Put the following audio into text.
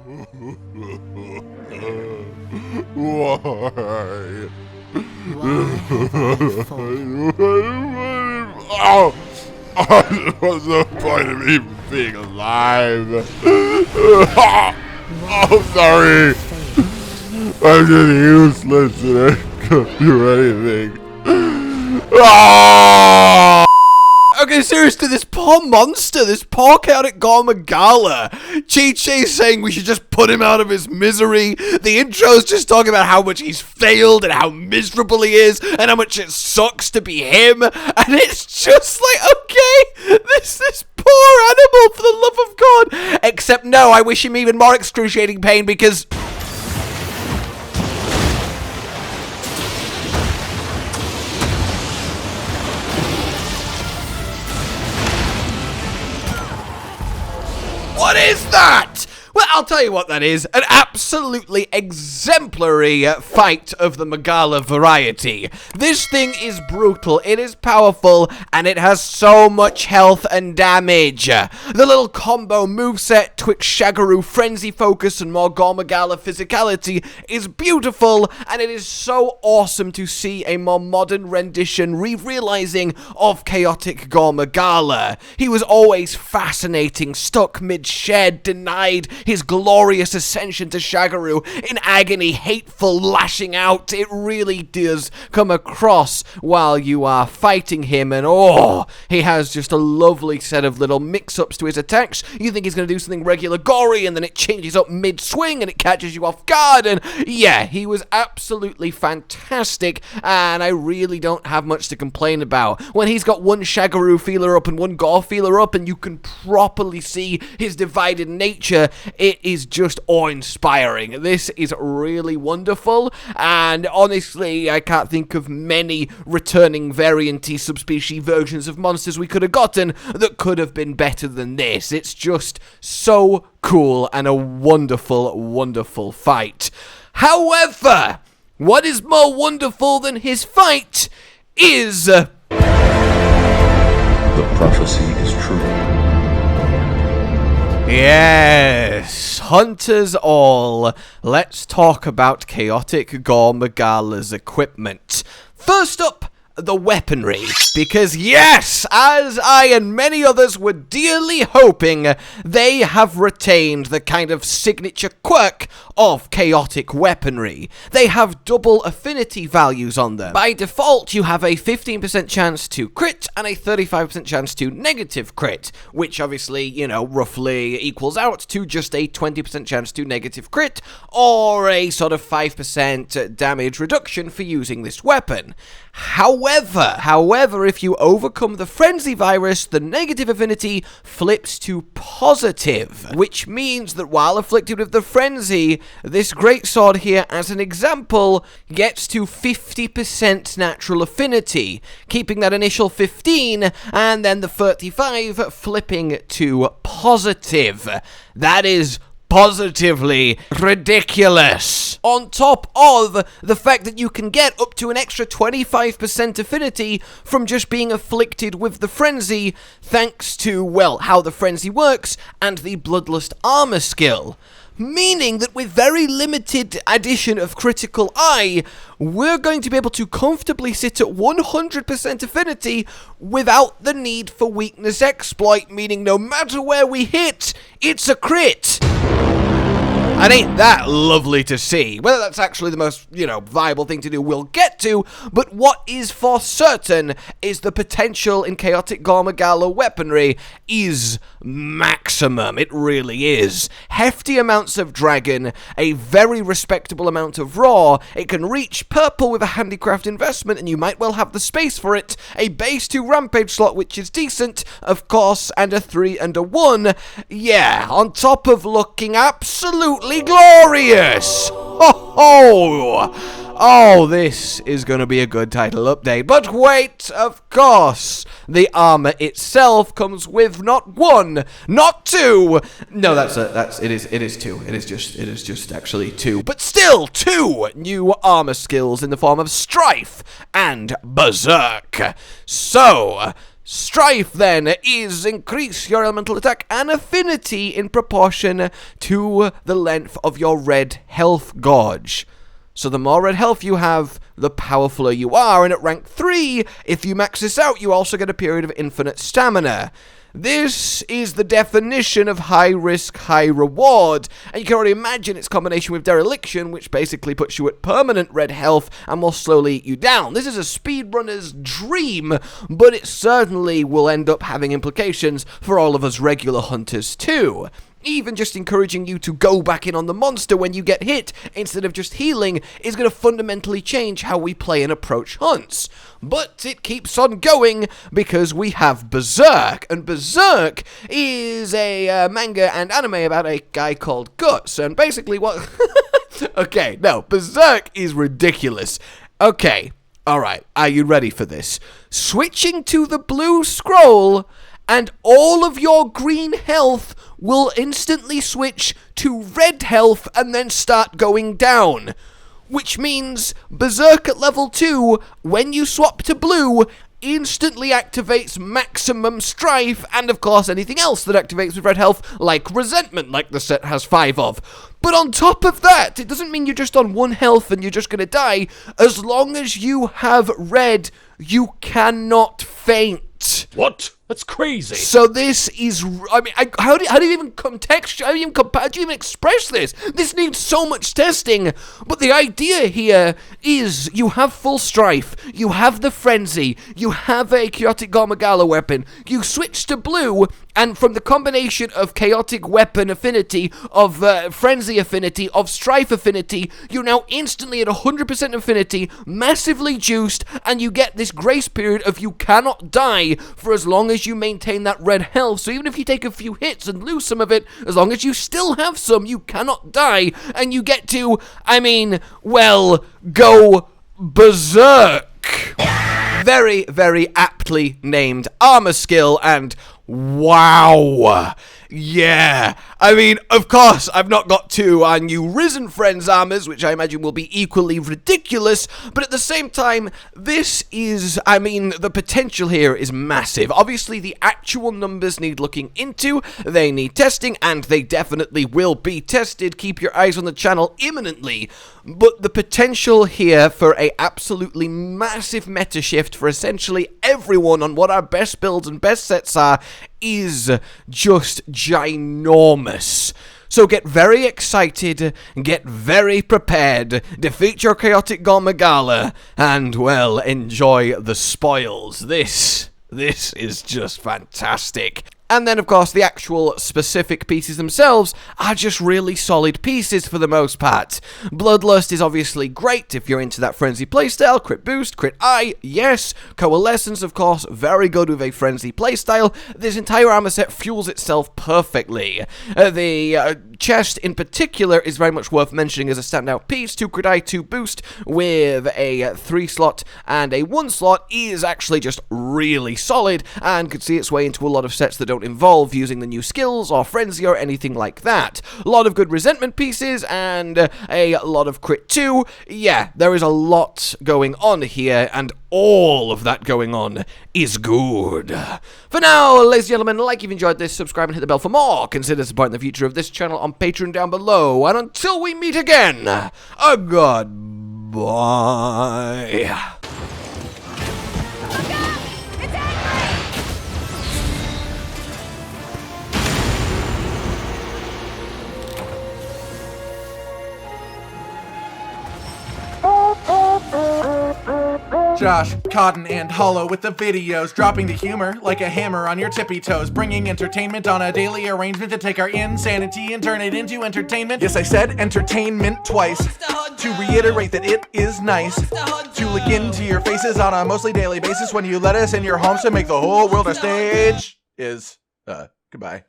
Why? Oh, What's the point of even being alive? Oh, sorry. I'm just useless and I can't do anything. Ah! okay, seriously, this poor monster, this poor chaotic Gore Magala. Chi-Chi's saying we should just put him out of his misery. The intro's just talking about how much he's failed and how miserable he is and how much it sucks to be him. And it's just like, okay, this poor animal, for the love of God. Except no, I wish him even more excruciating pain because... What is that? Well, I'll tell you what that is. An absolutely exemplary fight of the Magala variety. This thing is brutal, it is powerful, and it has so much health and damage. The little combo moveset, twixt Shagaru frenzy focus and more Gore Magala physicality is beautiful, and it is so awesome to see a more modern rendition re-realizing of chaotic Gore Magala. He was always fascinating, stuck mid-shed, denied his glorious ascension to Shagaru in agony, hateful, lashing out. It really does come across while you are fighting him, and oh, he has just a lovely set of little mix-ups to his attacks. You think he's going to do something regular gory, and then it changes up mid-swing, and it catches you off guard, and yeah, he was absolutely fantastic, and I really don't have much to complain about. When he's got one Shagaru feeler up and one Gore feeler up, and you can properly see his divided nature, it is just awe-inspiring. This is really wonderful, and honestly, I can't think of many returning variant-y subspecies versions of monsters we could have gotten that could have been better than this. It's just so cool and a wonderful, wonderful fight. However, what is more wonderful than his fight is... The prophecy is true. Yes, hunters all, let's talk about chaotic Gore Magala's equipment. First up, the weaponry, because yes, as I and many others were dearly hoping, they have retained the kind of signature quirk of chaotic weaponry. They have double affinity values on them. By default, you have a 15% chance to crit and a 35% chance to negative crit, which obviously, you know, roughly equals out to just a 20% chance to negative crit, or a sort of 5% damage reduction for using this weapon. However, if you overcome the frenzy virus, the negative affinity flips to positive, which means that while afflicted with the frenzy, this greatsword here, as an example, gets to 50% natural affinity, keeping that initial 15, and then the 35 flipping to positive. That is positively ridiculous. On top of the fact that you can get up to an extra 25% affinity from just being afflicted with the frenzy, thanks to, well, how the frenzy works and the Bloodlust armor skill. Meaning that with very limited addition of critical eye, we're going to be able to comfortably sit at 100% affinity without the need for weakness exploit, meaning no matter where we hit, it's a crit. And ain't that lovely to see? Whether that's actually the most, viable thing to do, we'll get to, but what is for certain is the potential in chaotic Gore Magala weaponry is maximum. It really is. Hefty amounts of dragon, a very respectable amount of raw, it can reach purple with a handicraft investment, and you might well have the space for it, a base 2 rampage slot, which is decent, of course, and a 3 and a 1. Yeah, on top of looking absolutely glorious! Ho ho! Oh, this is going to be a good title update. But wait, of course, the armor itself comes with not 1, not 2. No, it is 2. It is just actually 2. But still 2 new armor skills in the form of Strife and Berserk. So, Strife, then, is increase your elemental attack and affinity in proportion to the length of your red health gauge. So the more red health you have, the powerfuler you are, and at rank 3, if you max this out, you also get a period of infinite stamina. This is the definition of high risk, high reward, and you can already imagine its combination with dereliction, which basically puts you at permanent red health and will slowly eat you down. This is a speedrunner's dream, but it certainly will end up having implications for all of us regular hunters too. Even just encouraging you to go back in on the monster when you get hit, instead of just healing, is going to fundamentally change how we play and approach hunts. But it keeps on going, because we have Berserk, and Berserk is a manga and anime about a guy called Guts, and basically what... Okay, no, Berserk is ridiculous. Okay, alright, are you ready for this? Switching to the blue scroll, and all of your green health will instantly switch to red health and then start going down. Which means Berserk at level 2, when you swap to blue, instantly activates maximum strife, and of course anything else that activates with red health, like resentment, like the set has 5 of. But on top of that, it doesn't mean you're just on 1 health and you're just gonna die. As long as you have red, you cannot faint. What? That's crazy. So this is, I mean, how do you even contextualize, how do you even express this? This needs so much testing, but the idea here is you have full strife, you have the frenzy, you have a chaotic Gore Magala weapon, you switch to blue, and from the combination of chaotic weapon affinity, of frenzy affinity, of strife affinity, you're now instantly at 100% affinity, massively juiced, and you get this grace period of you cannot die for as long as you maintain that red health. So even if you take a few hits and lose some of it, as long as you still have some, you cannot die, and you get to, I mean, well, go berserk. Very, very aptly named armor skill, and wow. Yeah, I mean, of course, I've not got to our new Risen Friends armors, which I imagine will be equally ridiculous, but at the same time, this is, I mean, the potential here is massive. Obviously, the actual numbers need looking into, they need testing, and they definitely will be tested. Keep your eyes on the channel imminently, but the potential here for a absolutely massive meta shift for essentially everyone on what our best builds and best sets are is just ginormous. So get very excited, get very prepared, defeat your chaotic Gore Magala, and, well, enjoy the spoils. This is just fantastic. And then, of course, the actual specific pieces themselves are just really solid pieces for the most part. Bloodlust is obviously great if you're into that frenzy playstyle. Crit boost, crit eye, yes. Coalescence, of course, very good with a frenzy playstyle. This entire armor set fuels itself perfectly. The chest in particular is very much worth mentioning as a standout piece. 2 crit eye, 2 boost with a 3 slot and a 1 slot is actually just really solid and could see its way into a lot of sets that don't involve using the new skills or frenzy or anything like that. A lot of good resentment pieces and a lot of crit too. Yeah, there is a lot going on here, and all of that going on is good. For now, ladies and gentlemen, like you've enjoyed this, subscribe and hit the bell for more. Consider supporting the future of this channel on Patreon down below, and until we meet again, a goodbye. Josh, Cotton, and Hollow with the videos, dropping the humor like a hammer on your tippy toes, bringing entertainment on a daily arrangement to take our insanity and turn it into entertainment. Yes, I said entertainment twice, to reiterate that it is nice to look into your faces on a mostly daily basis when you let us in your homes to make the whole world a stage. Goodbye.